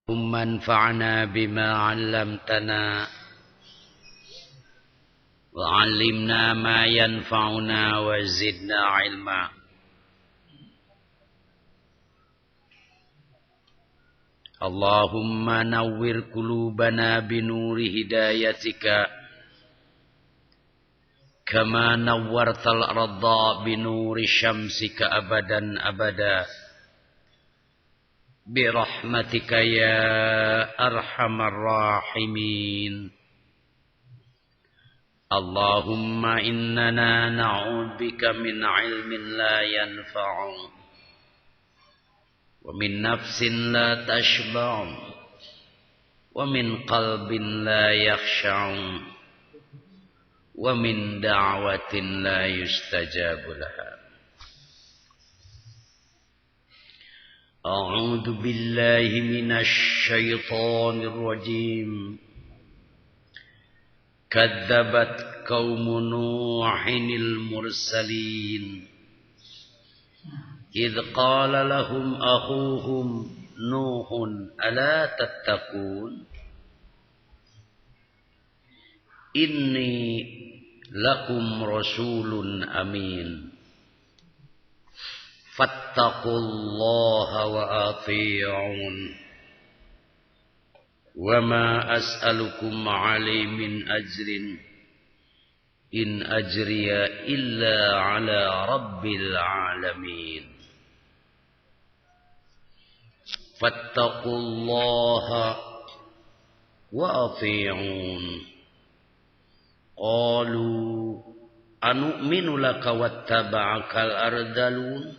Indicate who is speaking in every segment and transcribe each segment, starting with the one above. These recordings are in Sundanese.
Speaker 1: انفعنا بما علمتنا وعلمنا ما ينفعنا وزدنا علما. اللهم نور قلوبنا بنور هدايتك كما نورت الأرض بنور شمسك أبدا أبدا برحمتك يا أرحم الراحمين. اللهم إننا نعوذ بك من علم لا ينفع ومن نفس لا تشبع ومن قلب لا يخشع ومن دعوة لا يستجاب لها. أعوذ بالله من الشيطان الرجيم. كذبت قوم نوح المرسلين إذ قال لهم أخوهم نوح ألا تتقون إني لكم رسول أمين فاتقوا الله وأطيعون وما أسألكم عليه من أجر إن أجري إلا على رب العالمين فاتقوا الله وأطيعون. قالوا أنؤمن لك واتبعك الأرذلون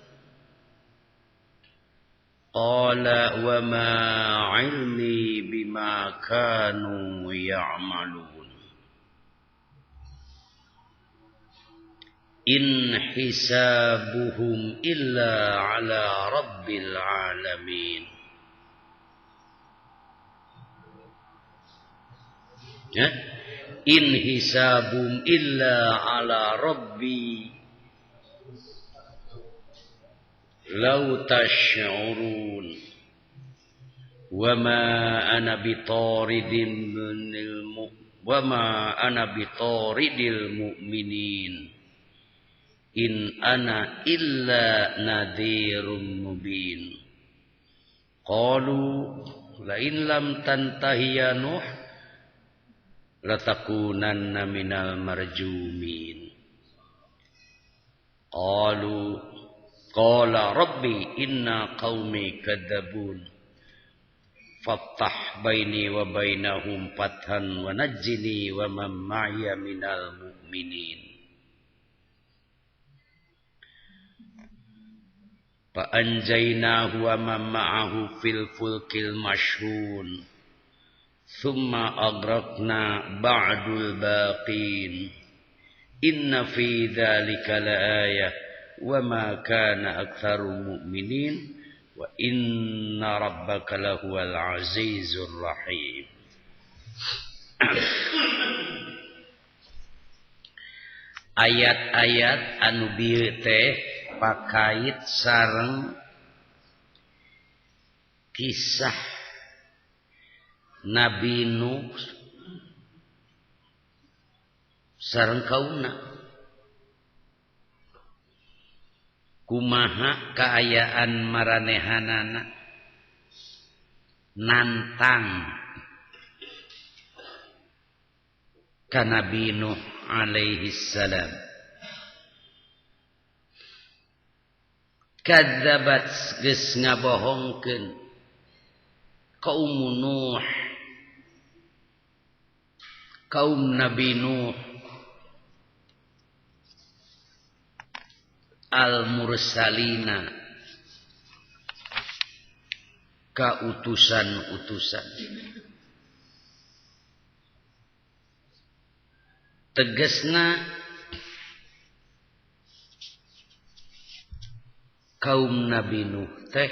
Speaker 1: قال وما علمي بما كانوا يعملون إن حسابهم إلا على رب العالمين. إن حسابهم إلا على ربي لو تشعرون وما أنا بطارد المؤمنين إن أنا إلا نذير مبين. قالوا لئن لم تنته يا نوح لتكونن من المرجومين. قال ربي إن قومي كذبون فافتح بيني وبينهم فتحا ونجني ومن معي من المؤمنين. فأنجيناه ومن معه في الفلك المشحون ثم أغرقنا بعد الباقين إن في ذلك لآية وما كان أكثر المؤمنين وإن ربك لهو العزيز الرحيم. Ayat-ayat anu bieu teh pakait sareng kisah Nabi Nuh sareng kaumna. Kumaha kaayaan maranehanana nantang ka Nabi Nuh alaihi salam. Kadzabat geus ngabohongkeun kaum Nuh, kaum Nabi Nuh al-mursalina ka utusan-utusan. Tegasna kaum Nabi Nuh teh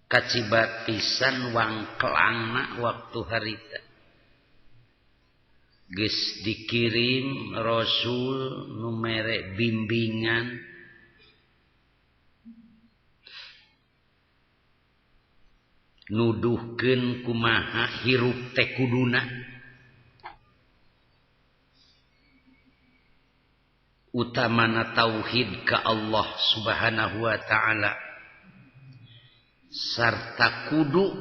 Speaker 1: kacibat pisan wangkelangna waktu harita. Geus dikirim rasul nu mere bimbingan nuduhkeun kumaha hirup teh kuduna utamana tauhid ka Allah Subhanahu wa taala sarta kudu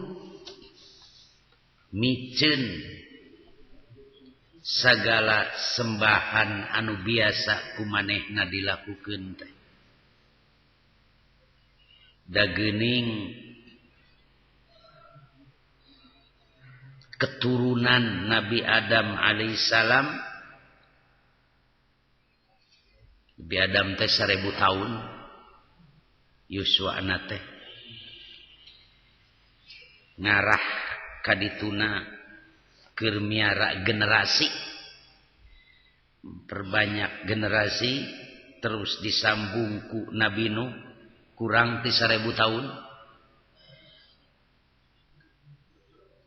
Speaker 1: miceun sagala sembahan anu biasa kumanehna dilakukeun teh da geuning keturunan Nabi Adam alaihissalam. Nabi Adam teh 1000 tahun yuswana teh ngarah kadituna keur miara generasi, perbanyak generasi, terus disambung ku Nabi Nuh kurang ti 1000 tahun.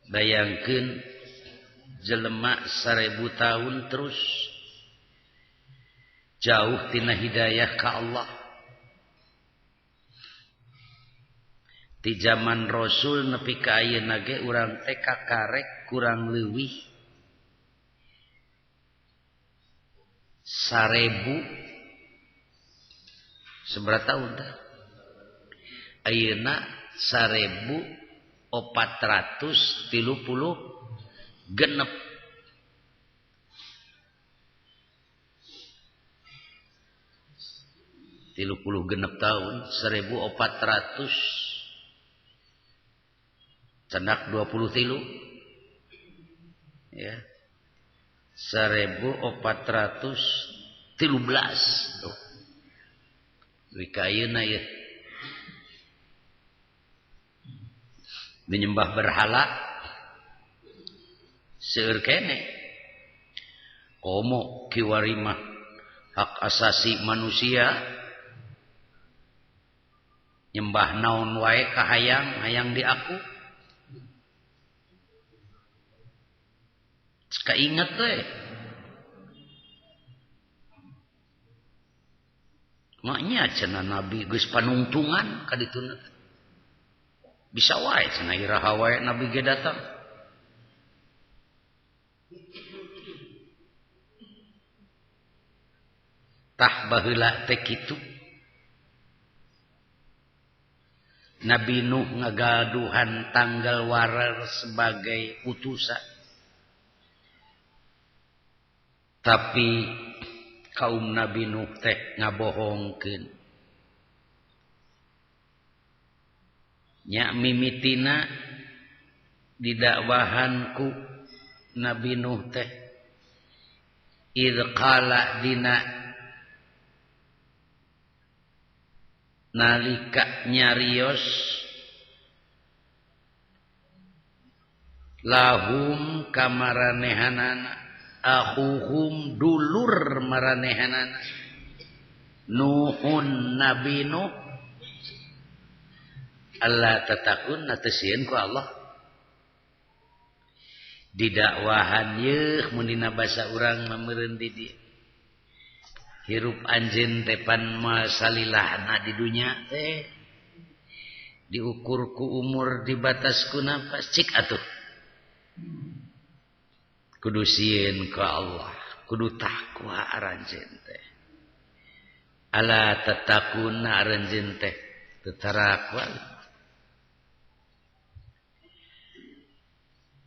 Speaker 1: Bayangkeun jelema 1000 tahun terus jauh tina hidayah ka Allah. Di zaman Rasul nepi ka ayeuna ge urang teh kakarek kurang leuwih 1000 seberapa tahun tah? Ayeuna 1436 tahun 1400 cendak 23 ya 1413 tuh wikayeuna ya menyembah berhala seueur kene komo kiwarimah hak asasi manusia nyembah naon wae ka hayang di aku kainget we maknya cenah nabi geus panungtungan ka dituna bisa wae cenah iraha wae nabi ge datang tah baheula teh kitu. Nabi Nuh ngagaduhan tanggal warar sebagai utusan. Tapi kaum Nabi Nuh teh ngabohongkeun. Nya mimitina didakwahan ku Nabi Nuh teh idz qala dina nalika nyarios lahum kamaranehanana akhuhum dulur maranehanana Nuhun Nabi Nuh Allah tatakun natesieun ku Allah didakwahan yeuh mun dina basa urang mameureun di dieu hirup anjeun tepan masalilahna di dunya teh diukur ku umur dibatas ku nafas cik atuh kudu sieun ka Allah kudu takwa aranjeun teh ala tatakuna aranjeun teh teu tarakwa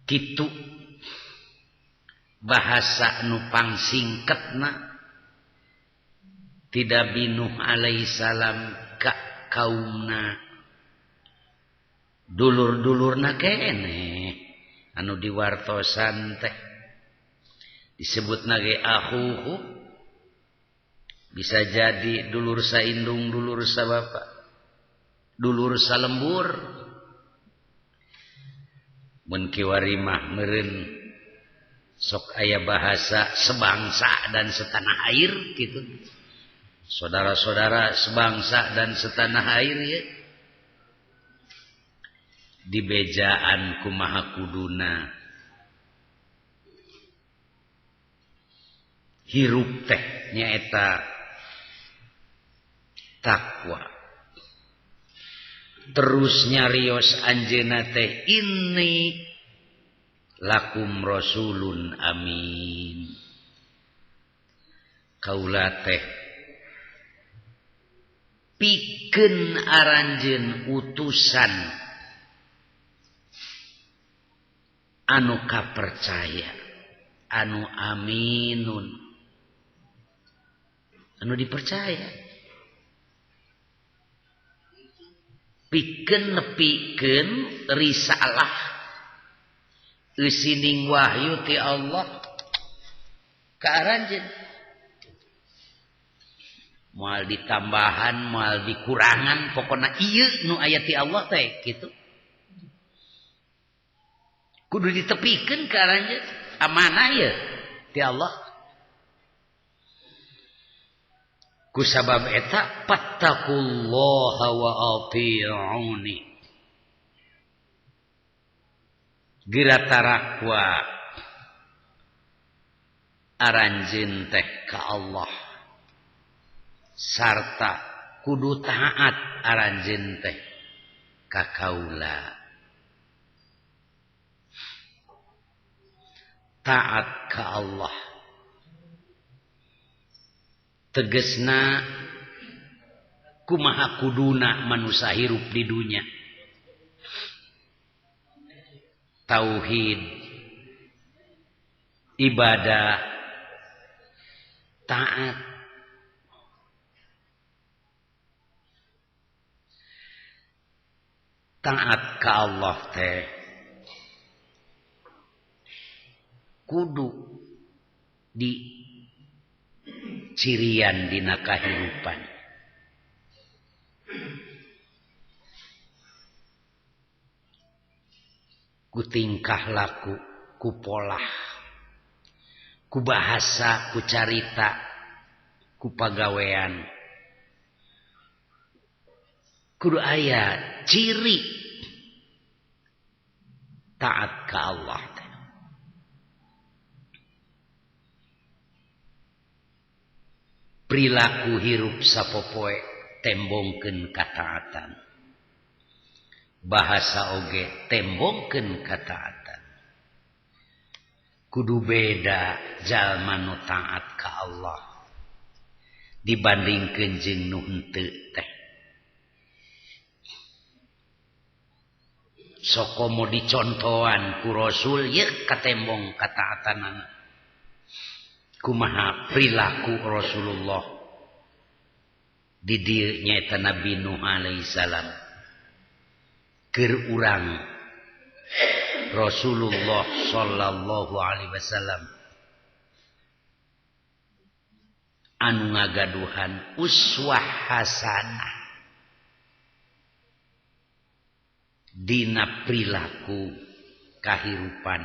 Speaker 1: kitu bahasa nu pangsingketna tidak Nuh alaihissalam ka kaumna dulur-dulurna kene anu diwartosan teh disebutna ge akhuhu bisa jadi dulur saindung dulur sabapa dulur salembur mun kiwari mah meureun sok aya bahasa sebangsa dan setanah air gitu. Saudara-saudara sebangsa dan setanah air ya dibejaan kumaha kuduna hirup teh nyaeta takwa terus nyarios anjeunna teh inni lakum rasulun amin. Kaula teh pikeun aranjeun utusan anu kapercaya, anu aminun, anu dipercaya. Pikeun nepikeun risalah eusining wahyu ti Allah ka aranjeun. Moal ditambahan, moal dikurangan, pokona ieu nu aya ti Allah teh kitu. Kudu ditepikeun ka aranjeun, amanah ye ti Allah. Kusabab eta fattaqullaha wa ati'uni. Geura tarakwa aranjeun teh ka Allah. Sarta kudu taat aranjeun teh ka kaula. Taat ka Allah tegesna kumaha kuduna manusia hirup di dunya. Tauhid, ibadah, taat. Taat ka Allah teh kudu di cirian dina kahirupan. Ku tingkah laku, ku polah, ku bahasa, ku carita, ku pagawean. Kudu aya ciri taat ka Allah. Perilaku hirup sapopoe tembongkeun kataatan. Bahasa oge tembongkeun kataatan. Kudu beda jalma nu taat ka Allah dibandingkeun jeung nu henteu teh. Sokomo dicontohan ku Rasul ye katembong kataatanana. Kumaha perilaku Rasulullah di dieu nyaeta Nabi Nuh alaihi salam. Keur urang Rasulullah sallallahu alaihi wasallam anu ngagaduhan uswah hasanah dina perilaku kahirupan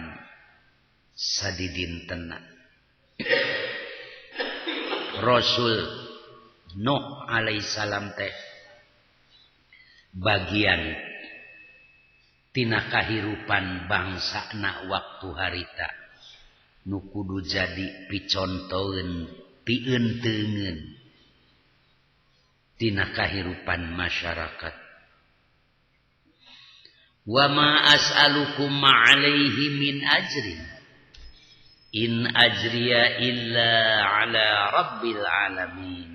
Speaker 1: sadidintena. Rasul Nuh alaihissalam teh bagian tina kahirupan bangsana waktu harita nu kudu jadi picontoeun pieunteugeun tina kahirupan masyarakat. Wa ma as'alukum alaihi min ajrin in ajriya illa ala rabbil alamin.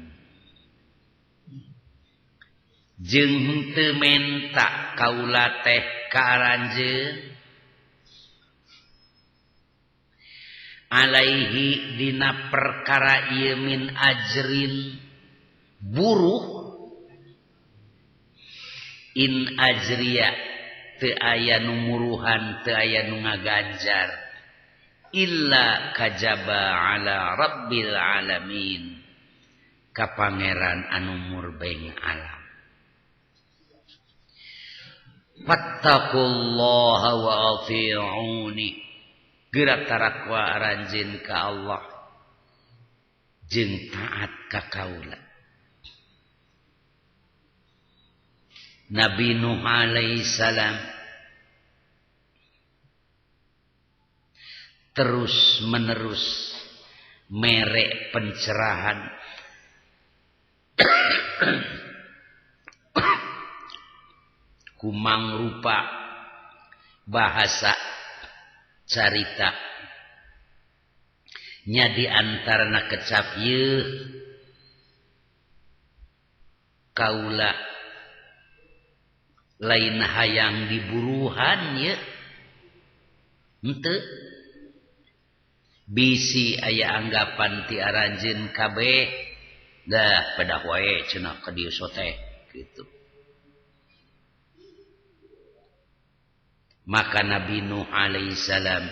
Speaker 1: Jeung henteu menta kaula teh ka aranjeun alaihi dina perkara ieu min ajrin buruh in ajriya teu aya nu muruhan teu aya nu ngaganjar illa kajaba ala rabbil alamin ka pangeran anu murbeng alam. Fattaqullaha wa ati'uni. Geura tarakwa aranjeun ka Allah jeung taat ka kaula. Nabi Nuh alaihi salam terus menerus mere pencerahan kumang rupa bahasa carita nya di antarana kecap ieu kaula lain hayang diburuhan ye henteu bisi aya anggapan ti aranjeun kabeh dah pedah wae cenah ka dieu soteh kitu. Maka Nabi Nuh alaihi salam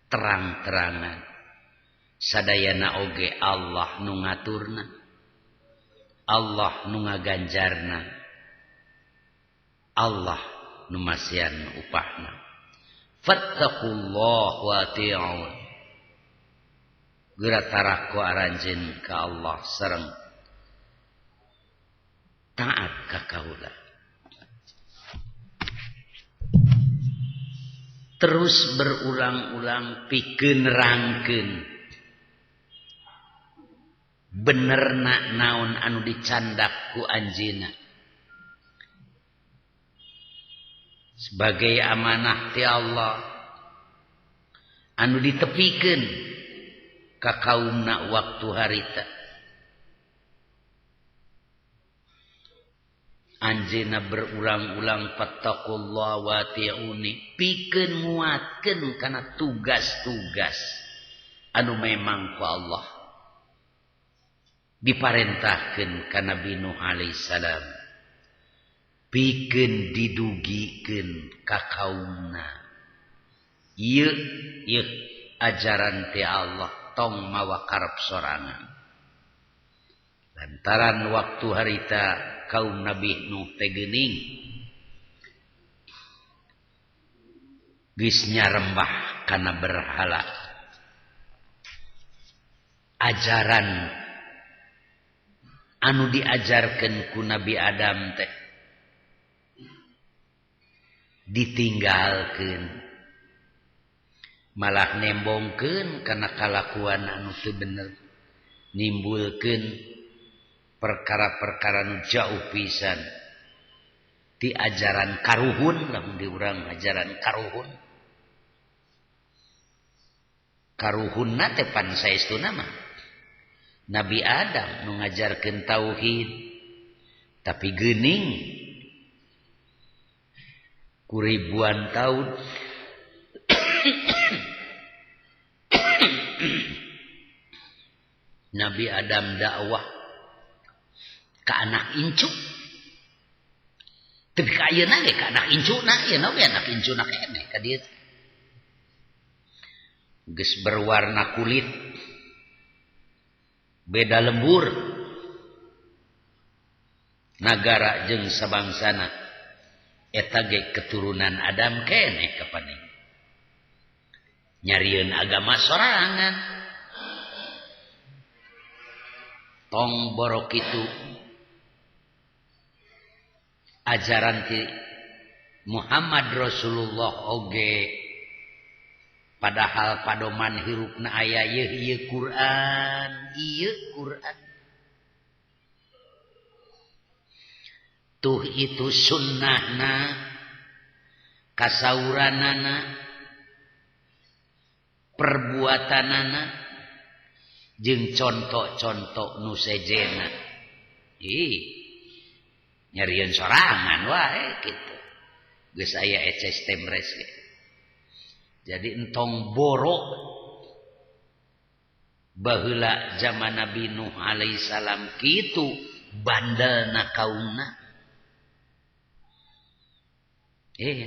Speaker 1: terang-terangan sadayana oge Allah nu ngaturna, Allah nu ngaganjarna, Allah nu masian upahna. Fattaqullah wa ati'un. Geura tarako aranjeun ka Allah sareng taat ka kaula. Terus berulang-ulang pikeun nerangkeun benerna naon anu dicandak ku anjeunna sebagai amanah ti Allah anu ditepikeun ka kaumna waktu harita. Anjeunna berulang-ulang fattaqullah wa ati'uni pikeun nguatkeun kana tugas-tugas anu memang ku Allah diparentahkeun ka Nabi Nuh alaihi salam pikeun didugikeun ka kaumna. Ieu ajaran ti Allah tong mawa karep sorangan. Lantaran waktu harita kaum Nabi Nuh teh geuning geus nyarembah kana berhala. Ajaran anu diajarkeun ku Nabi Adam teh ditinggalkeun, malah nembongkeun kana kalakuan anu teu bener, nimbulkeun perkara-perkara nu jauh pisan ti ajaran karuhun. Lamun di urang ajaran karuhunna teh pan saestuna mah Nabi Adam nu ngajarkeun tauhid, tapi geuning ku ribuan tahun Nabi Adam dakwah ka anak incu, tapi ka ayeuna ge ka anak incuna, ayeuna we anak incuna keneh ka dieu geus berwarna kulit beda lembur nagara jeung sabangsana eta ge keturunan Adam keneh kapaning nyarieun agama sorangan tong borok itu ajaran ti Muhammad Rasulullah oge padahal padoman hirupna aya ieu Quran, tuh itu sunnahna kasauranana perbuatanana jeung contoh-contoh nu sejena nyarieun sorangan wae kitu geus aya eces temres ge. Jadi entong borok baheula zaman Nabi Nuh alaihi salam kitu bandelna kaumna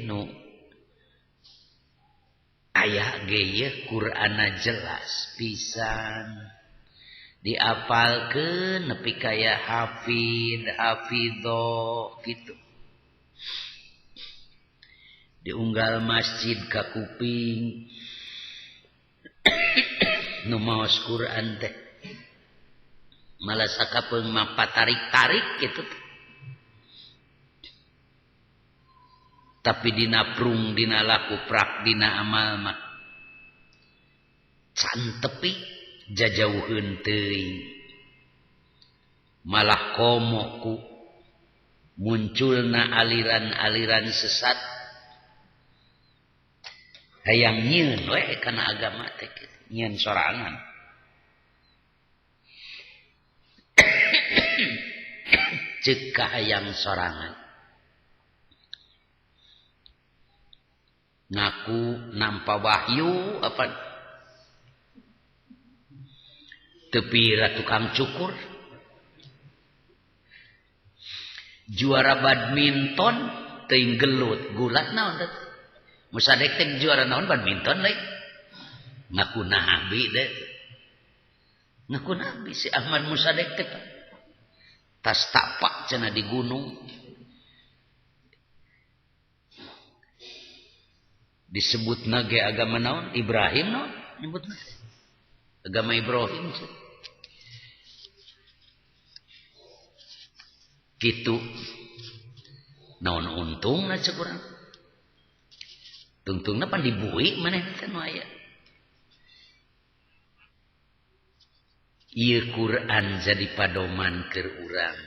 Speaker 1: nu aya ge ieu Qur'ana jelas pisan diapalkeun nepi kaya hafidho gitu. Diunggal masjid ka kuping nu maos Quran teh malah sakapeung mah patarik-tarik kitu. Tapi dina prung dina laku prak dina amal mah can tepi jajauheun teuing malah komo ku munculna aliran-aliran sesat hayang nyieun we kana agama teh nyieun sorangan. Ceuk hayang sorangan ngaku nampa wahyu apa tepi tukang cukur juara badminton teuing gelut gulat naon teh musadek teh juara naon badminton lain ngaku nabi deh ngaku nabi si Ahmad Musadek teh tas tapak cenah di gunung disebutna ge agama naon Ibrahim naon nyebutna agama Ibrahim kitu naon untungna ceuk urang tungtungna pan dibuih maneh teh nu aya ieu Quran jadi padoman keur urang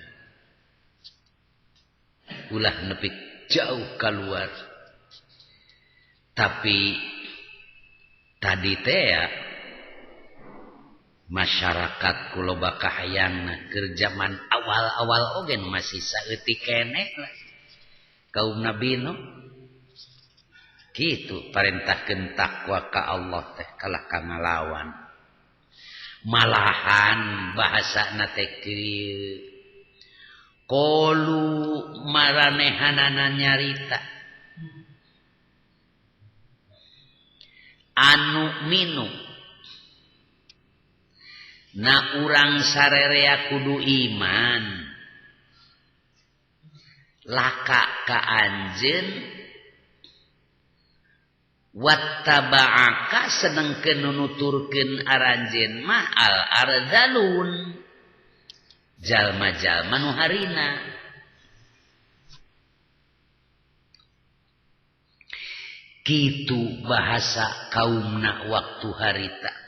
Speaker 1: ulah nepi jauh keluar tapi tadi teh ya masyarakat kuloba kahayangna keur zaman awal-awal oge masih saeutik keneh kaum nabi no kitu parentahkeun takwa ka Allah teh kalah ka ngalawan malahan bahasana teh kieu qalu maranehanana nyarita anu minu na urang sarerea kudu iman laka ka anjeun wattaba'aka sedengkeun nuturkeun aranjeun mah al ardalun jalma-jalma nu harina kitu bahasa kaumna waktu harita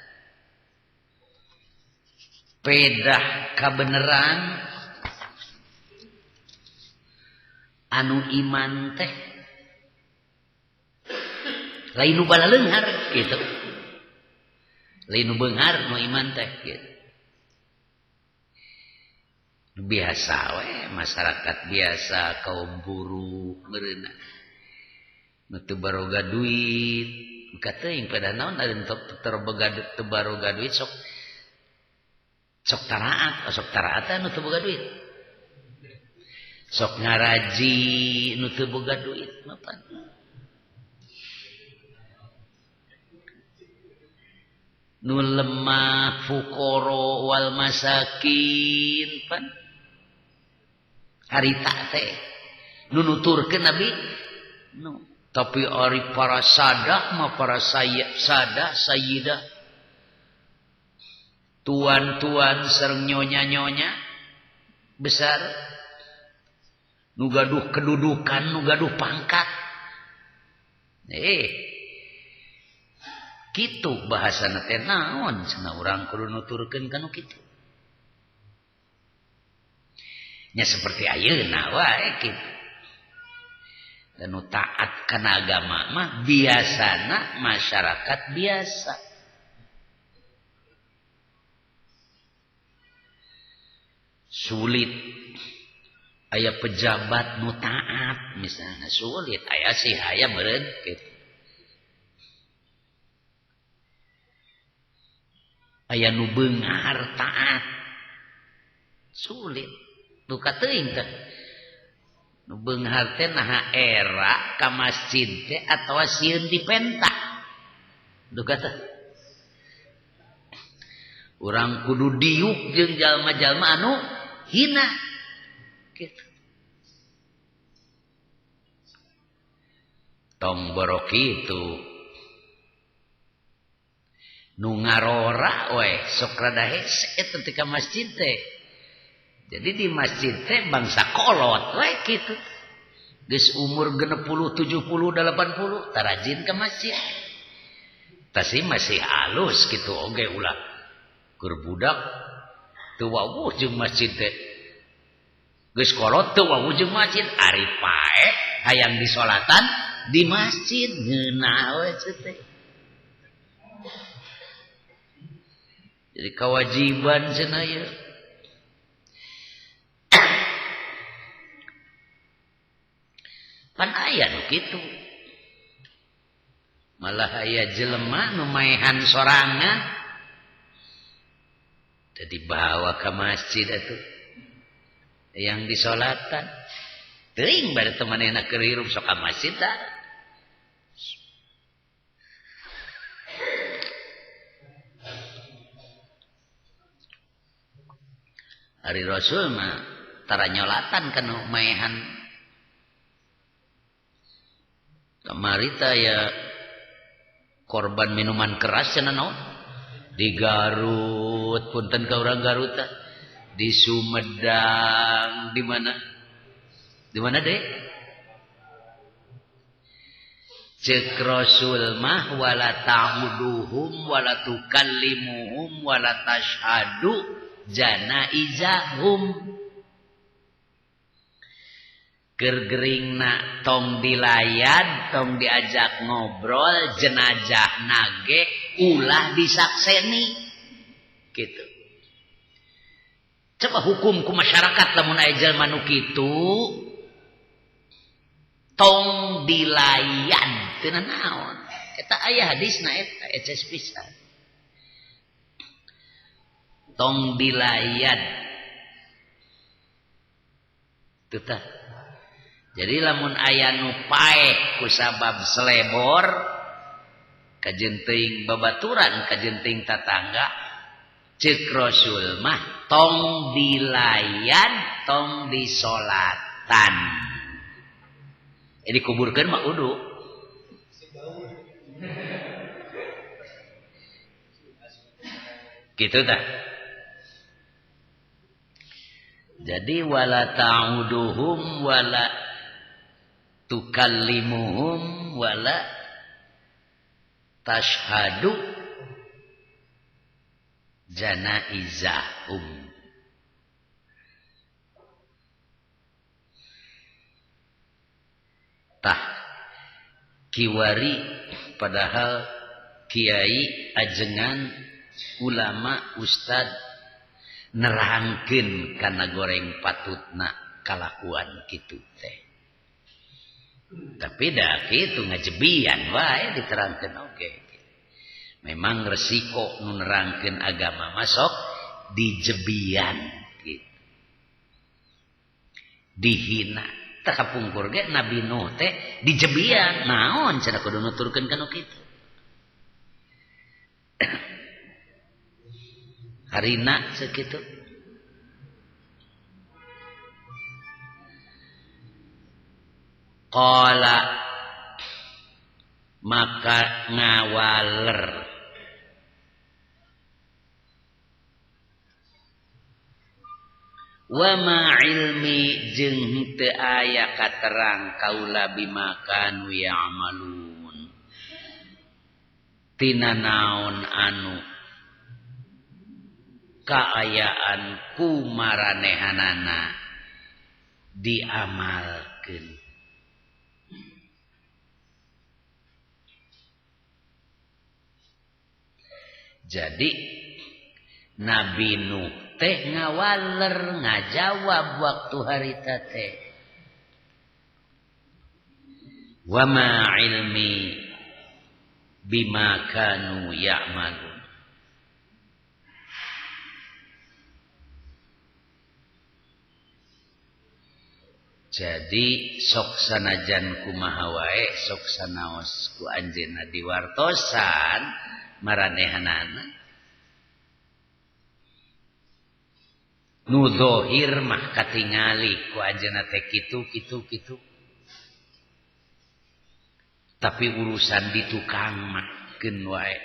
Speaker 1: pedah kabeneran anu iman teh lain nu balaleunghar gitu lain nu beunghar nu iman teh gitu biasa we masyarakat biasa kaum buruh meureunna nu teu baroga duit buka teuing pada naon ari teu baroga duit sok taraat nu teu boga duit sok ngaraji nu teu boga duit mapan nu lemah fuqara wal masakin pan harita teh nu nuturkeun nabi no tapi ari para sadah mah para sayyidah tuan-tuan sareng nyonya-nyonya besar nu gaduh kedudukan nu gaduh pangkat kitu bahasana teh naon cenah urang kudu nuturkeun kana kitu nya seperti ayeuna wae kitu dan nu taat kana agama mah biasana masyarakat biasa sulit aya pejabat nu taat misalnya sulit aya sih aya meureun gitu aya nu beunghar taat sulit nu kateuing teh nu beunghar teh naha era ka masjid teh atawa sieun di pentak nu kata urang kudu diuk jeung jalma-jalma anu hina gitu tong borok kitu nu ngarora we sok rada hese eta teh ka masjid teh jadi di masjid teh bangsa kolot we kitu geus umur 60 70 80 tarajin ka masjid tasi masih halus kitu oge ulah keur budak teu wawuh jeung masjid teh geus kolot teu wawujud masjid ari pae hayang disolatan di masjid ngeunah we teh. Jadi kewajiban cenah ieu. Pan aya nu kitu. Malah aya jelema nu maehan sorangan teu dibawa ka masjid atuh. Yang disolatan teuing bade teu manehna keur hirup sok ka masjid dah. Ari Rasul mah tara nyolatan kana maehan. Kamari teh ya korban minuman keras cenah naon? Di Garut, punten ka urang Garut teh. Di Sumedang, di mana? Di mana deh? Cek Rasul mah wala ta'uduhum wala tukallimuhum wala tashhadu janaizahum. Gergeringna tong dilayan, tong diajak ngobrol, jenazah nage ulah disakseni. Gitu. Coba hukum ku masyarakat lamun aya jalma nu kitu tong dilayan teu naon. Eta aya hadisna eta eces pisan. Tong dilayan. Teu tah. Jadi lamun aya nu paeh ku sabab selebor kajeun teuing babaturan kajeun teuing tatangga ceuk Rasul mah tong dilayan tong disolatan. Dikuburkeun mah udu. Gitu tah. Jadi wala ta'uduhum wala tukallimuhum wala tashhadu janaizahum. Tah kiwari padahal kiai ajengan ulama ustad nerangkeun kana goreng patutna kalakuan kitu teh. Tapi dah kitu ngajebian wae diterangkeun oge. Memang resiko nu nerangkeun agama masuk dijebian gitu. Dihina. Tah kapungkur ge Nabi Nuh teh dijebian. Naon cenah kudu nuturkeun kana kitu. Harina sakitu. Qala maka ngawaler wa ma ilmi jeung teu aya katerang kaula bima kanu ya'malun tina naon anu kaayaan ku maranehanana diamalkeun. Jadi Nabi Nuh teh ngawaler ngajawab waktu harita teh. Wa ma ilmi bima kanu ya'malun. Jadi sok sanajan kumaha wae sok sanaos ku anjeunna diwartosan maranehanana nu zahir mah katingali ku anjeunna teh kitu. Tapi urusan ditukang mah keun wae.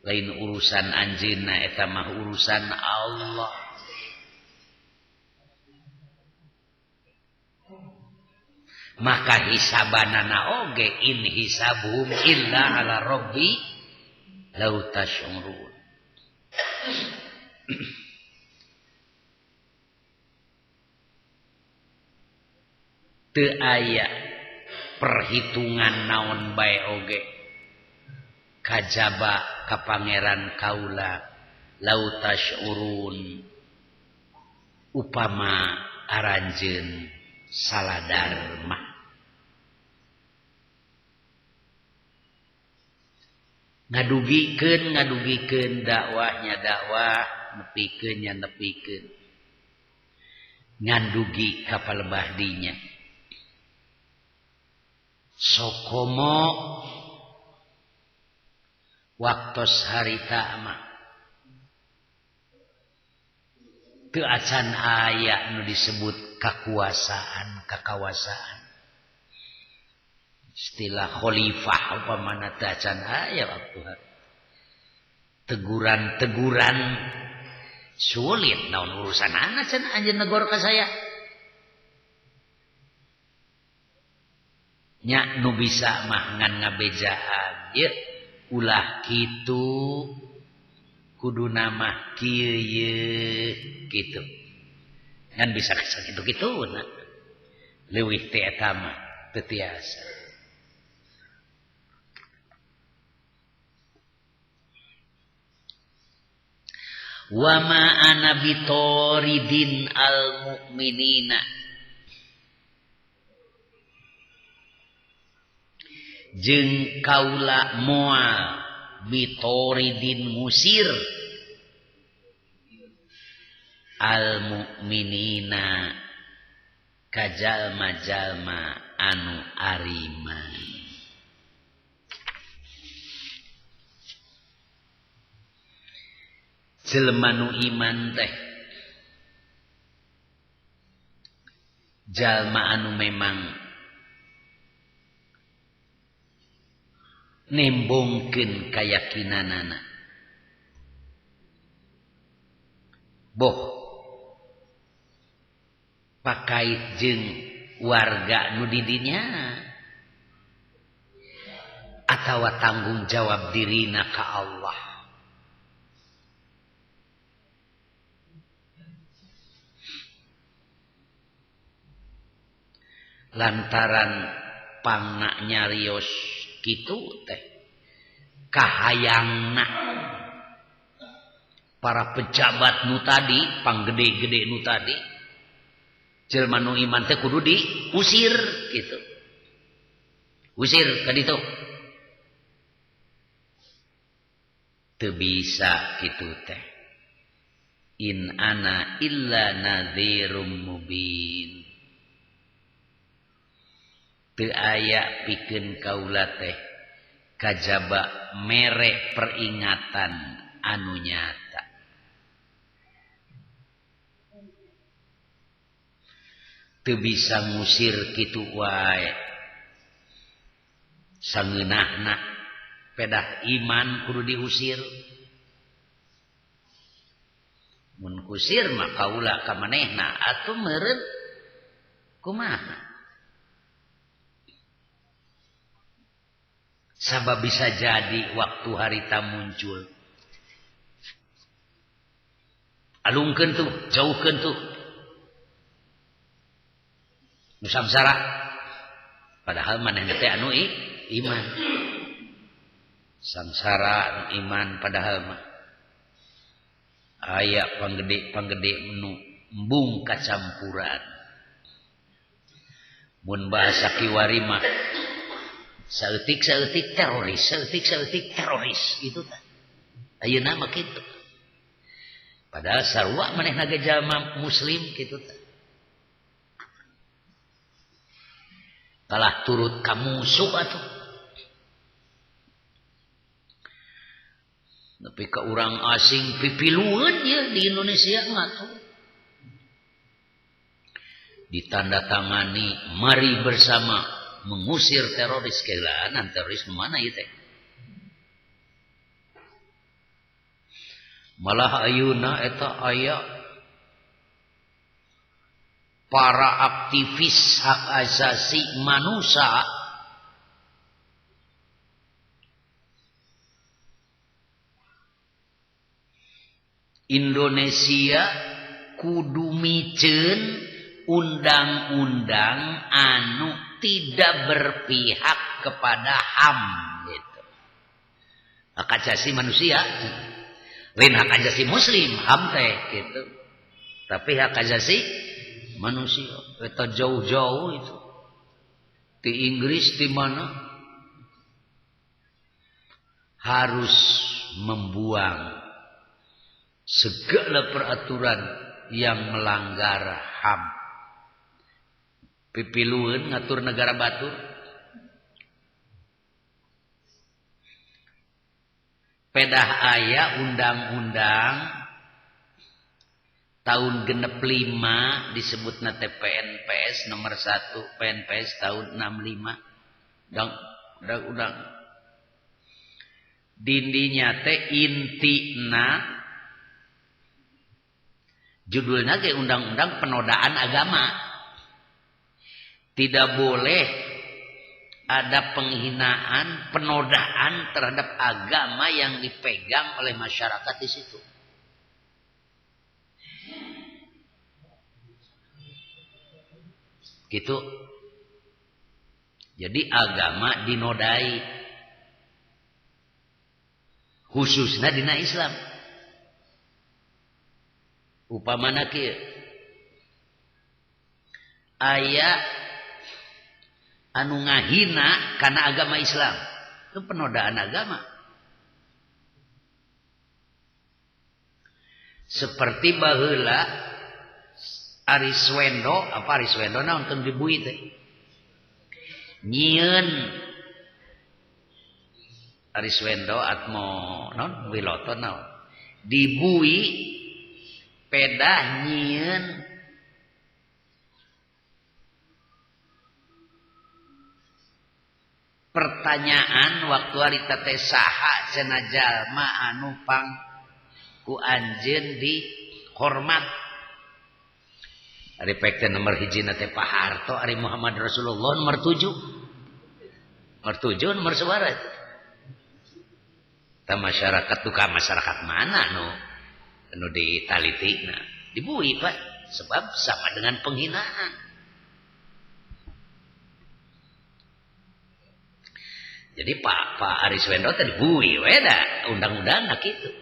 Speaker 1: Lain urusan anjeunna eta mah urusan Allah. Maka hisabanana oge in hisabuhum illa ala rabbi lau tash'urun. teu aya perhitungan naon bae oge kajaba ka pangeran kaula lau tasyurun upama aranjeun saladar mah ngadugikeun dakwahnya dakwah nepikeun nya nepikeun ngandugi ka palebah dinya sokomo waktos harita mah teu acan aya nu disebut kakawasaan istilah khalifah upamana teu acan aya waktu teguran sulit naon urusan anak can anjeun negor ka saya nya nu bisa mah ngan ngabejaan ye ulah kitu kuduna mah kieu ye kitu ngan bisa sakitu-kituna leuwih teh eta mah teu tiasa wa ma ana bitoridin al mu'minina jeung kaula moal bitoridin musir al mu'minina kajalma-jalma anu ariman jelema nu iman teh jalma anu memang nembongkeun kayakinanana boh pakait jeung warga nu di dinya atawa tanggung jawab dirina ka Allah lantaran pangna nyarios kitu teh kahayangna para pejabat nu tadi panggede-gede nu tadi jelema nu iman teh kudu diusir gitu usir ka ditu teu bisa kitu teh in ana illa nadhirum mubin teu aya pikeun kaula teh kajaba mere peringatan anu nyata teu bisa ngusir kitu wae sangeunahna pedah iman kudu diusir mun kusir mah kaula ka manehna atuh meureun kumaha sabab bisa jadi waktu harita muncul alungkeun tuh jauhkeun tuh nu samsara padahal manehna teh anu iman samsara anu iman padahal mah aya panggede nu embung kacampuran mun bahasa kiwari mah saeutik teroris gitu tah ayeuna mah kitu padahal sarua manehna ge jalma muslim kitu tah kalah turut ka musuh atuh tapi ka urang asing pipilueun ye di Indonesia ngatuh ditandatangani mari bersama mengusir teroris kelaan teroris mana ieu teh malah ayeuna eta aya para aktivis hak asasi manusia Indonesia kudu miceun undang-undang anu tidak berpihak kepada HAM gitu. Hak asasi manusia. Lain hak asasi muslim, HAM teh gitu. Tapi hak asasi manusia eta jauh-jauh itu. Di Inggris di mana harus membuang segala peraturan yang melanggar HAM. Pipilueun ngatur negara batur. Pedah aya undang-undang tahun 65 disebutna PNPS nomor 1 PNPS tahun 65 undang-undang dindinya teh intina judulnya ge undang-undang penodaan agama. Tidak boleh ada penghinaan, penodaan terhadap agama yang dipegang oleh masyarakat di situ. Gitu. Jadi agama dinodai. Khususnya dina Islam. Upamana kieu. Aya anu ngahina kana agama Islam. Itu penodaan agama. Seperti baheula Ariswendo, apa Ariswendo naon teu dibui teh. Nyieun Ariswendo atmo naon Wiloto naon. Dibui pedah nyieun pertanyaan waktu harita teh saha cenah jalma anu pang ku anjeun dihormat. Ari pek teh nomor hijina teh Pak Harto, ari Muhammad Rasulullah nomor 7. Nomor 7 nomor sabaraha? Ta masyarakat tuh ka masyarakat mana nu ditalitina? Dibui Pak, sebab sama dengan penghinaan. Jadi Pak Ariswendo teh dibui we da undang-undangna kitu.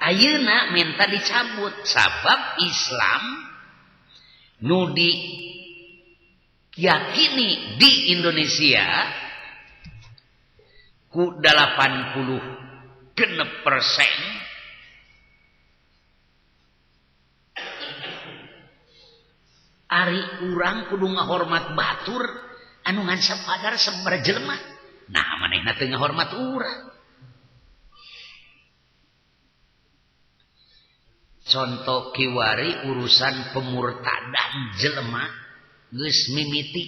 Speaker 1: Ayeuna minta dicabut sabab Islam nu diyakini di Indonesia ku 86% ari urang kudu ngahormat batur anu ngan sapadar sabaraha jelema. Nah manehna teu ngahormat urang. Contoh kiwari urusan pemurtadan jelema geus mimiti.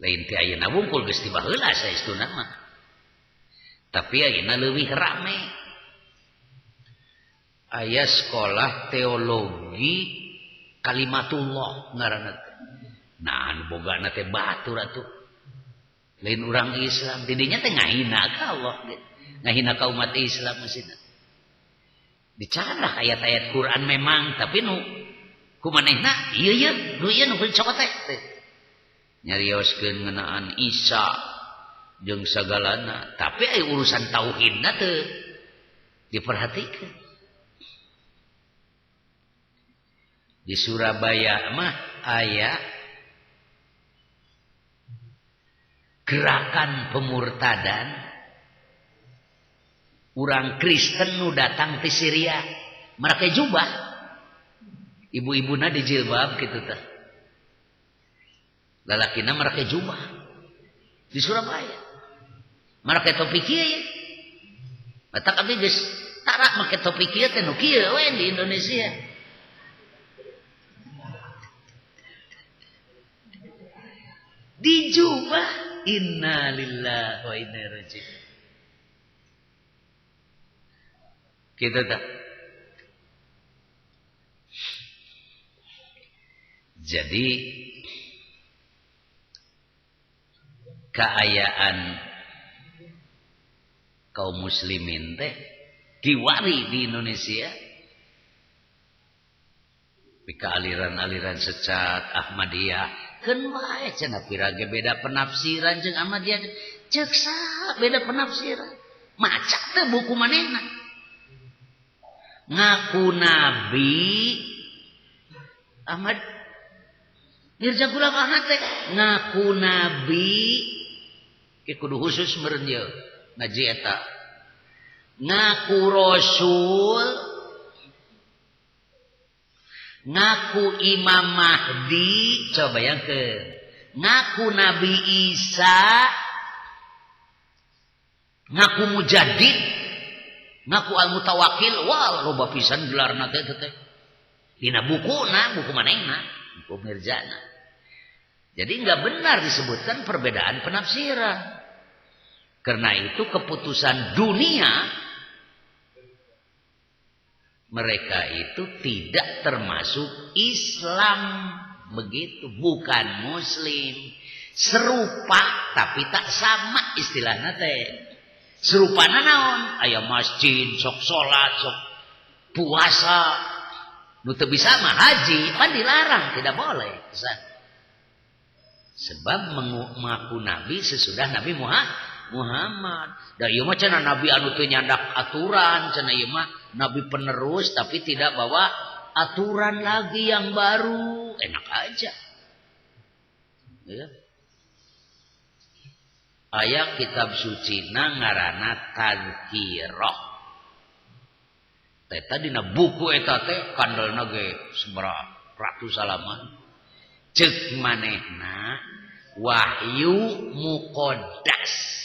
Speaker 1: Lain ti ayeuna wungkul geus ti baheula saestuna mah. Tapi ayeuna leuwih rame. Aya sekolah teologi Kalimatullah ngaranna teh. Nah anu bogana teh batur atuh. Lain urang Islam, didinya teh ngahina ka Allah, ngahina ka umat Islam masina. Dicalah ayat-ayat Quran memang, tapi nu kumanehna ieu nu cokoteh teh. Nyarioskeun ngeunaan Isa jeung sagalana, tapi aya urusan tauhidna teu diperhatikeun. Di Surabaya mah aya gerakan pemurtadan urang Kristen nu datang ti Syria make jubah. Ibu-ibuna dijilbab kitu teh. Lalakina make jubah. Di Surabaya. Make topi kieu. Matak abdi geus tara make topi kieu teh nu kieu we di Indonesia. Dijubah. Inna lillahi wa inna ilaihi raji'un. Gitu tak? Jadi keayaan kaum muslimin teh kiwari di Indonesia. Pika aliran-aliran secat Ahmadiyah keun wae cenah pirage beda penafsiran jeung Ahmadiyah ceuk saha beda penafsiran maca teh buku manehna ngaku nabi Ahmad Mirza Ghulam Ahmad teh ngaku nabi kudu khusus meureun ieu ngaji eta ngaku rasul ngaku Imam Mahdi, coba bayangkeun. Ngaku Nabi Isa, ngaku Mujaddid, ngaku Al-Mutawakkil, wah loba pisan gelarna teh teh. Dina bukuna, buku manehna, buku Mirzana. Jadi enggak benar disebutkan perbedaan penafsiran. Karena itu keputusan dunia mereka itu tidak termasuk Islam, begitu, bukan Muslim. Serupa tapi tak sama istilahnya teh. Serupana naon? Aya masjid, sok salat, sok puasa. Nu teu bisa mah haji, pan dilarang, tidak boleh. Sebab mengaku nabi sesudah Nabi Muhammad. Da ieu mah cenah nabi anu teu nyandak aturan, cenah ieu mah nabi penerus tapi tidak bawa aturan lagi yang baru, enak aja. Ya. Aya kitab suci na ngaranna Tazkirah. Eta dina buku eta teh kandelna ge sabaraha ratus halaman. Ceuk manehna wahyu muqaddas.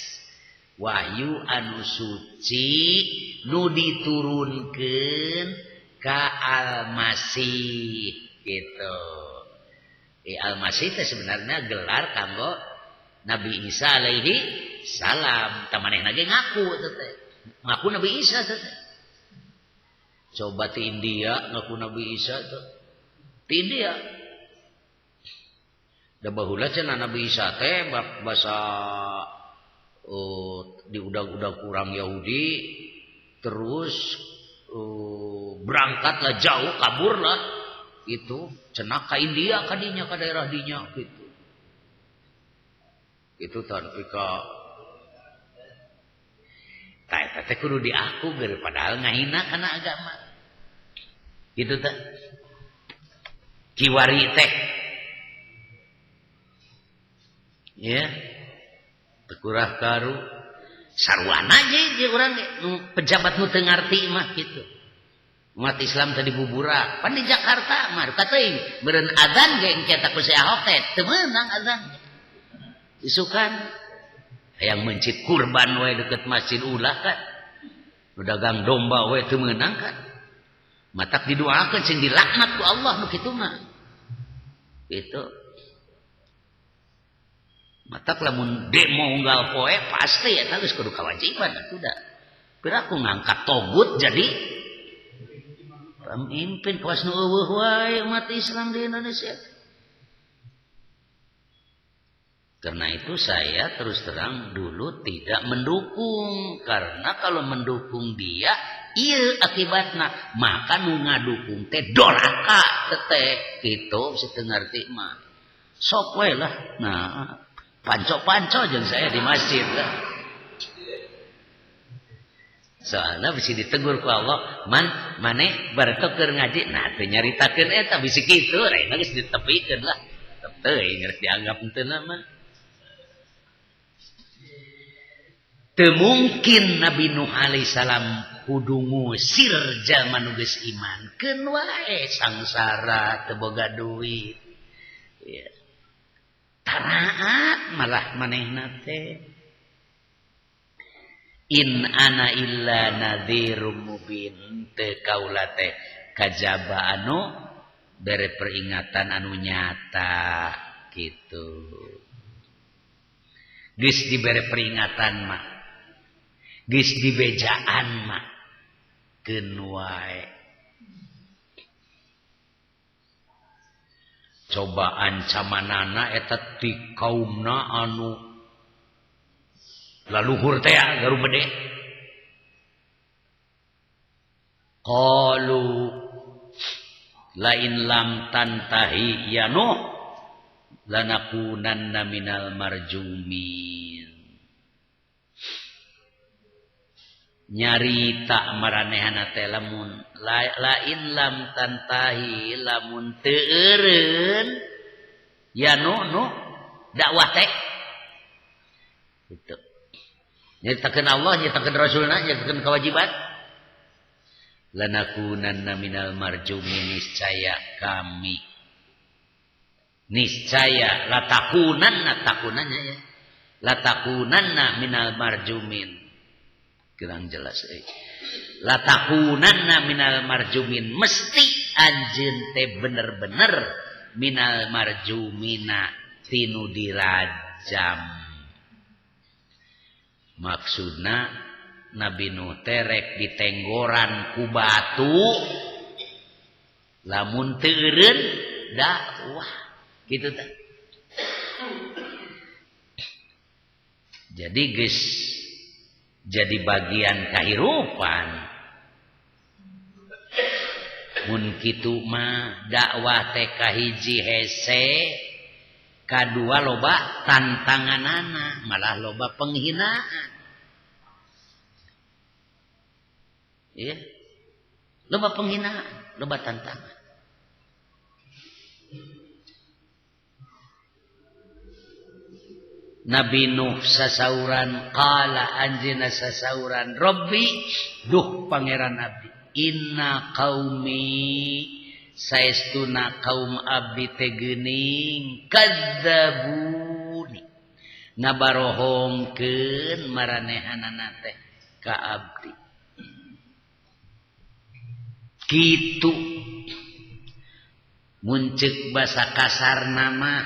Speaker 1: Wahyu anu suci nu diturunkeun ka Al-Masih gitu. Al-Masih teh sebenarnya gelar kanggo Nabi Isa alaihi salam. Tamanehna ge ngaku teh. Ngaku Nabi Isa teh. Coba di India ngaku Nabi Isa teh. Di India. Da baheula cenah Nabi Isa teh basa di udag-udag kurang Yahudi terus berangkatlah jauh kaburlah itu cenah ka India kadinya ka daerah dinya gitu itu tanpa ka ta teh kudu diaku geus padahal ngahina kana agama gitu teh kiwari teh ya kurang karu sarwana aja orang pejabat nu teu ngarti mah gitu. Umat Islam tadi bubura pan di Jakarta mah kateuing beureun adzan ge engke ku si Ahok teh teu meunang adzan. Isukan hayang mencit kurban we deket Masjid Ulah kan. Nu dagang domba we teu meunang kan. Matak didoakeun sing dilaknat ku Allah nu kitu mah. Gitu. Matak lamun demo unggal poe pasti ya geus kudu kewajiban atuh da. Piraku ngangkat togut jadi pemimpin kawas nu eueuh wae umat Islam di Indonesia. Karena itu saya terus terang dulu tidak mendukung karena kalau mendukung dia ieu akibatna maka nu ngadukung teh doraka teh kitu situ ngarti mah. Sok we lah. Nah panco-panco jeung saya di masjid lah. Soalnya bisa ditegur ku Allah, maneh bareto keur ngaji, nah teu nyaritakeun eta bisi kitu, lain geus ditepikeun lah. Teuing geus dianggap henteu mah. Teu mungkin Nabi Nuh alaihi salam kudu ngusir jalma nu geus iman. Keun wae sangsara teu boga duit. Ya. Taraat malah manehna teh in ana illa nadhirum mubin teu kaula teh kajaba anu bere peringatan anu nyata gitu geus dibere peringatan mah geus dibejaan mah keun wae. Coba ancamanana eta ti kaumna anu laluhur teh garu bede. qalu lain lam tantahi ya Nuh lanakunanna minal marjumin. Nyarita maranehana teh lamun lain lam tantahi lamun teu eureun ya Nuh dakwah teh gitu. Nyaritakeun Allah, nyaritakeun Rasulna, nyaritakeun kewajiban. Lanakunanna minal marjumin, niscaya kami, niscaya takunannya ya, latakunanna minal marjumin, kurang jelas latakunanna minal marjumin, mesti anjeun teh bener-bener minal marjumina tinu dirajam. Maksudna Nabi Nuh terek ditenggoran ku batu lamun teu eureun dakwah kitu teh. Jadi geus jadi bagian kahirupan. Mun kitu mah dakwah teh kahiji hese, kadua loba tantanganana, malah loba penghinaan. Ya, loba penghinaan, loba tantangan. Nabi Nuh sasauran, qala anjeunna sasauran, Rabbi, duh pangeran abdi, inna qaumi, saestuna kaum abdi teh geuning, kadzabuni, ngabarohongkeun maranehanana teh ka abdi. Kitu muncul basa kasar nama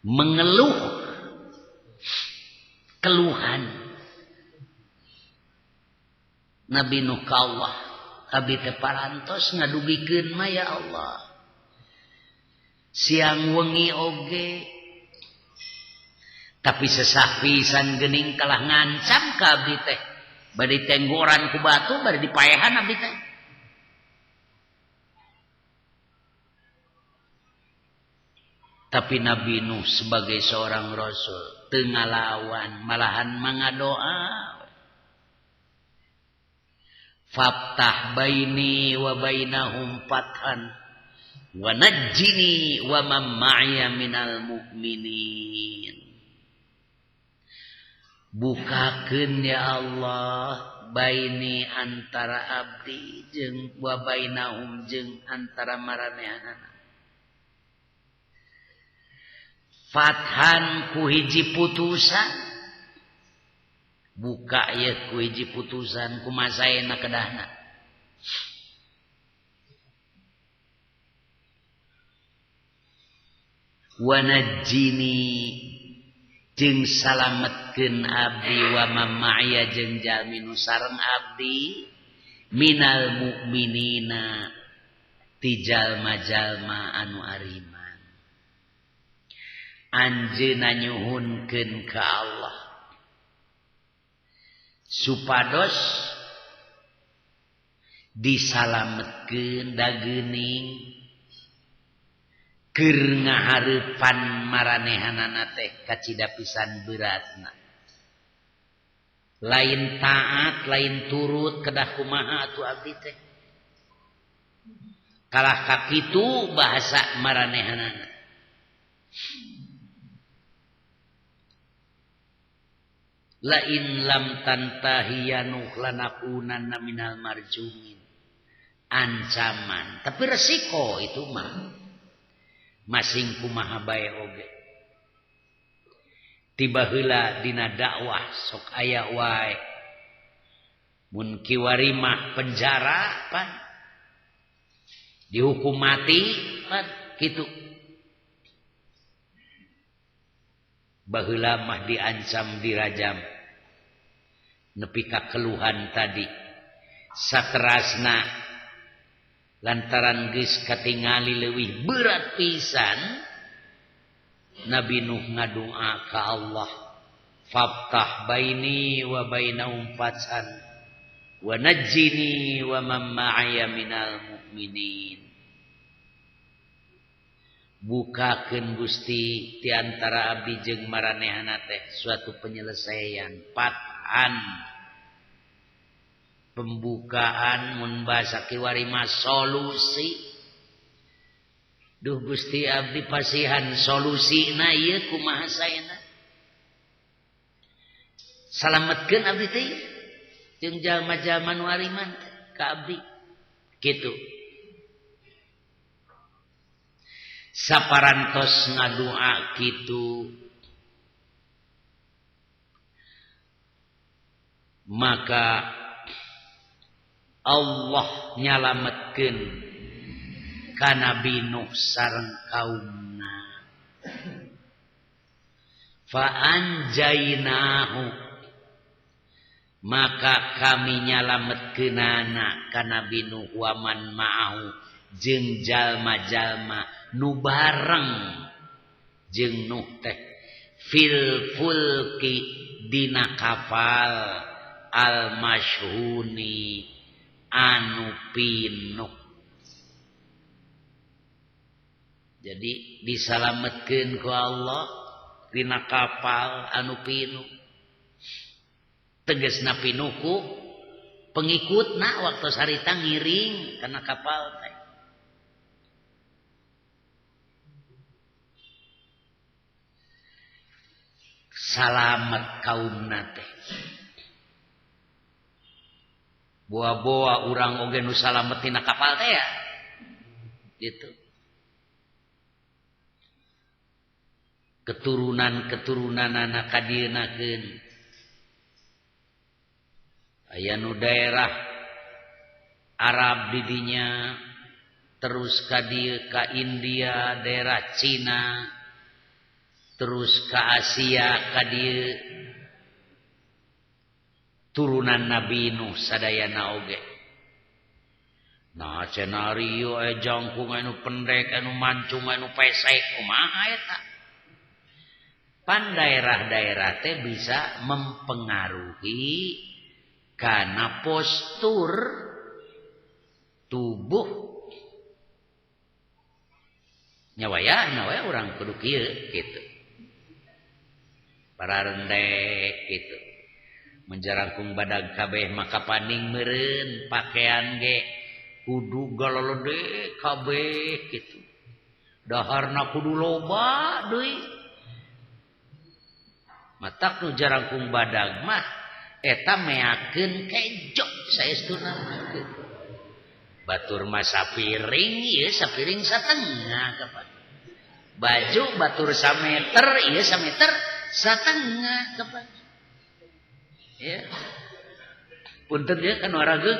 Speaker 1: mengeluh keluhan Nabi Nuh ka Allah, abdi teh parantos ngadugikeun mah ya Allah siang wengi oge, tapi sesah pisan geuning kalah ngancam ka abdi teh bade tenggoran ku batu, bade dipaehan abdi teh. Tapi Nabi Nuh sebagai seorang Rasul teu ngalawan, malahan mangadoa. Faftah baini wa bainahum fathan wa najjini wa man ma'ya minal mu'minin. Bukakeun ya Allah baini antara abdi jeung wa bainahum jeung antara maranehanana. Fathan ku hiji putusan, buka ya ku hiji putusan kumasaena kedahna. Wa najjini jeung salametkeun abdi wa mamaya jeung jalmi nu sareng abdi minal mukminina ti jalma-jalma anu ariman. Anjeunna nyuhunkeun ka Allah supados disalametkeun da geuning keur ngahareupan maranehanana teh kacida pisan beratna. Lain taat, lain turut kedah kumaha atuh abdi teh. Kalah ka kitu bahasa maranehanana. Lain lam tantahi ya Nuh lanakunanna minal marjumin. Ancaman, tapi resiko itu mah masing kumaha bae oge. Tiba heula dina dakwah sok aya wae. Mun kiwari mah penjara pan. Dihukum mati pan kitu. Baheula mah diancam dirajam. Nepi ka keluhan tadi saterasna lantaran geus katingali leuwih berat pisan, Nabi Nuh ngadoa ka Allah, faftah baini wa bainahum fathan wa najjini wa man ma'aya minal mu'minin. Bukakeun Gusti ti antara abdi jeung maranehna teh suatu penyelesaian, pathan, pembukaan mun basa kiwari mah solusi. Duh Gusti abdi pasihan solusina ieu kumaha saena. Salametkeun abdi teh jeung jalma-jalma nu ariman ka abdi kitu. Saparantos ngadua kitu maka Allah nyalametkeun ka Nabi Nuh sareng kaumna. Fa anjainahu, maka kami nyalametkeunana ka Nabi Nuh wa man ma'ahu jeung jalma-jalma nu bareng jeung Nuh teh fil fulki dina kapal al masyhuni anu pinuh. Jadi disalametkeun ku Allah dina kapal anu pinuh. Tegasna pinuh ku pengikutna waktu sarita ngiring kana kapal teh. Salamet kaumna teh. Boa-boa urang oge nu salamet tina kapal teh ya. Gitu. Keturunan-keturunanana kadienakeun. Aya nu daerah Arab di dinya, terus ka dieu ka India, daerah Cina, terus ke Asia ka dieu turunan Nabi Nuh sadayana oge. Nah skenario jangkung anu pendek anu mancung anu pesek kumaha eta. Pan daerah-daerah teh bisa mempengaruhi kana postur tubuh nyawaya urang kudu kieu kitu. Para rendek gitu menjarangkung badag kabeh maka paning meureun pakaian ge kudu galolede kabeh gitu. Daharna kudu loba deui. Matak nu jarangkung badag mah eta meakeun kejo saestuna gitu. Batur mah sapiring ieu sapiring satengah kapan. Baju batur sameter ieu sameter satengah kapan. Ya. Punten ya kan warageuk.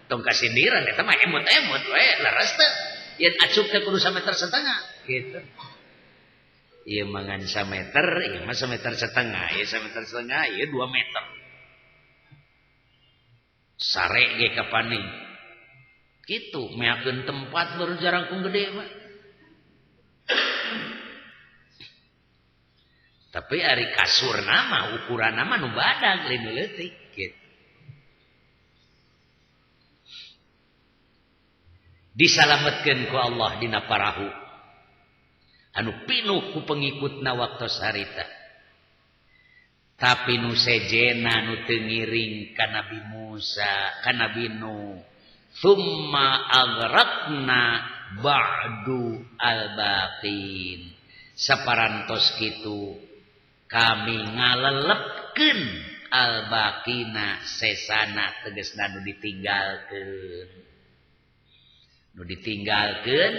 Speaker 1: Tong kasindiran eta mah emot-emot we leres teh. Yen acuk teh kudu sameter setengah gitu. Ieu mangan sameter, ieu mah sameter setengah, ieu sameter setengah, ieu 2 meter. Sare ge kapaning. Kitu meakeun tempat baru jarangkung gede mah. Tapi ari kasurna mah ukuranna mah nu badag leutik leutik gitu. Disalametkeun ku Allah dina parahu anu pinuh ku pengikutna waktu sarita. Tapi nu sejena nu teu ngiring ka Nabi Musa, ka Nabi Nuh. Tsumma aghraqna ba'du al-baqin. Saparantos kitu kami ngalelepkeun al-baqina sesana tegasna nu ditinggalkeun. Nu ditinggalkeun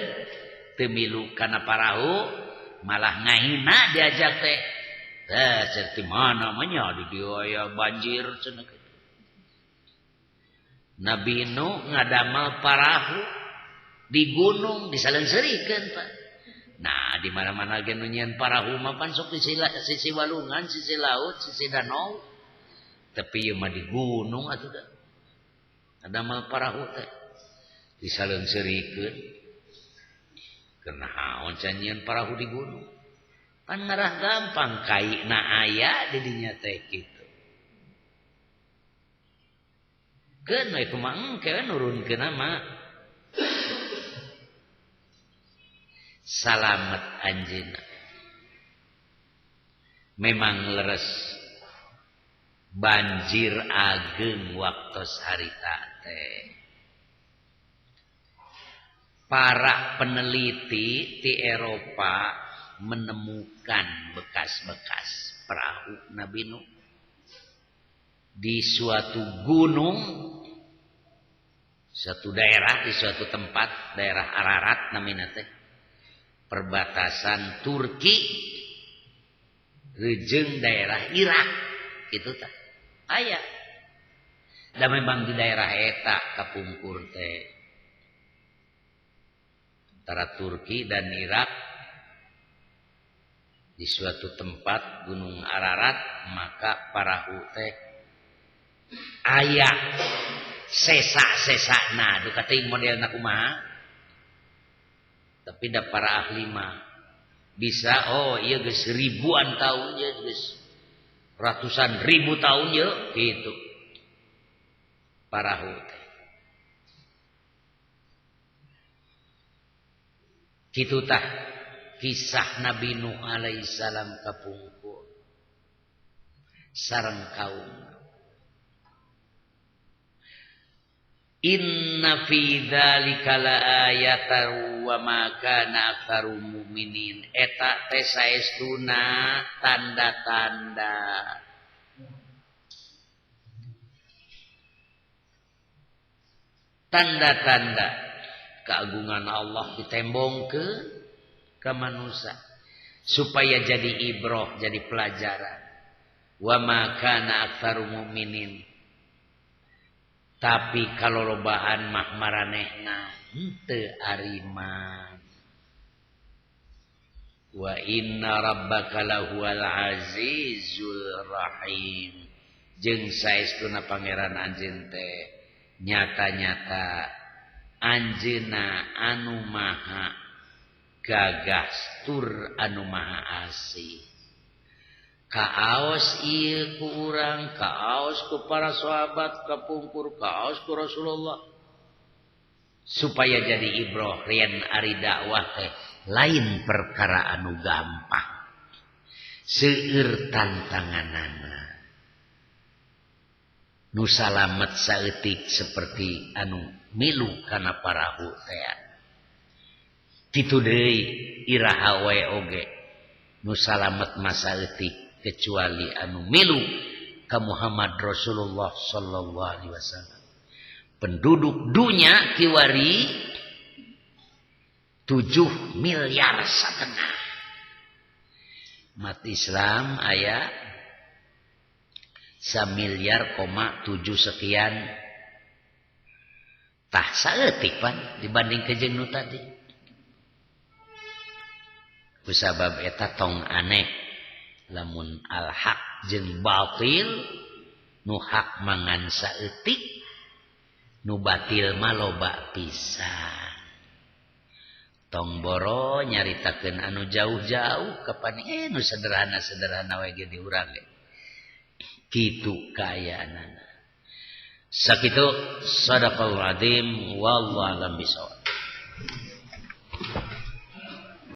Speaker 1: teu milu kana parahu malah ngahina diajak teh. Teh certi mana manya di dieu aya banjir cenah kitu. Nabi Nuh ngadamel parahu di gunung disaleungseurikeun Pak. Nah, di mana-mana ge nu nyieun parahu mah pan sok di sisi walungan, sisi laut, sisi danau. Tapi ieu mah di gunung atuh da. Ngadamel parahu teh disaleungseurikeun. Kenaon can nyieun parahu di gunung? Kan ngarah gampang kaina aya di dinya teh kitu. keun we kumaha engke nurunkeun nama salamet anjeunna memang leres banjir ageng waktos harita teh. Para peneliti di Eropa menemukan bekas-bekas perahu Nabi Nuh di suatu gunung, suatu daerah, di suatu tempat, daerah Ararat namanya teh, perbatasan Turki jeung daerah Irak gitu tah. Aya. Da memang di daerah eta kapungkur teh antara Turki dan Irak di suatu tempat Gunung Ararat, maka parahu teh aya sesa-sesana duka teuing modelna kumaha, tapi da para ahli mah bisa ieu geus ribuan tahun ya, geus ratusan ribu tahun ya gitu parahu teh. Kitu tah kisah Nabi Nuh alaihi salam kapungkur sareng kaum. Inna fi dzalika laayatan wa ma kana aktsarum mu'minin. Eta teh saestuna tanda-tanda keagungan Allah ditembongkeun ka manusia supaya jadi ibrah, jadi pelajaran. Wa ma kana aktsarum mu'minin. Tapi kalau lobaan mah maranehna henteu ariman. Wa inna rabbaka lahuwal azizul rahim. Jeung saestuna pangeran anjeun teh nyata-nyata anjeunna anu maha gagas tur anu maha asih. Kaos ieu ku urang, kaos ku para sahabat, kapungkur kaos ku Rasulullah supaya jadi ibrah rian ari dakwah teh lain perkara anu gampang. Seueur tantanganana. Nu salamet saeutik seperti anu milu kana parahu teh. Kitu deui iraha wae oge nu salamet masa eutik kecuali anu milu ka Muhammad Rasulullah sallallahu alaihi wasallam. Penduduk dunia kiwari 7,5 miliar. Umat Islam aya 1,7 miliar sekian. Tah saeutik pan dibanding ke jeung nu tadi. Kusabab eta tong aneh lamun al-haq jeung batil, nu hak mangan saeutik, nu batil mah loba pisan. Tong boro nyaritakeun anu jauh-jauh kapani nu sederhana-sederhana we ge di urang ge. Kitu kayaanana. Sakitu sadaqallahu adzim wallahu a'lam bishawab.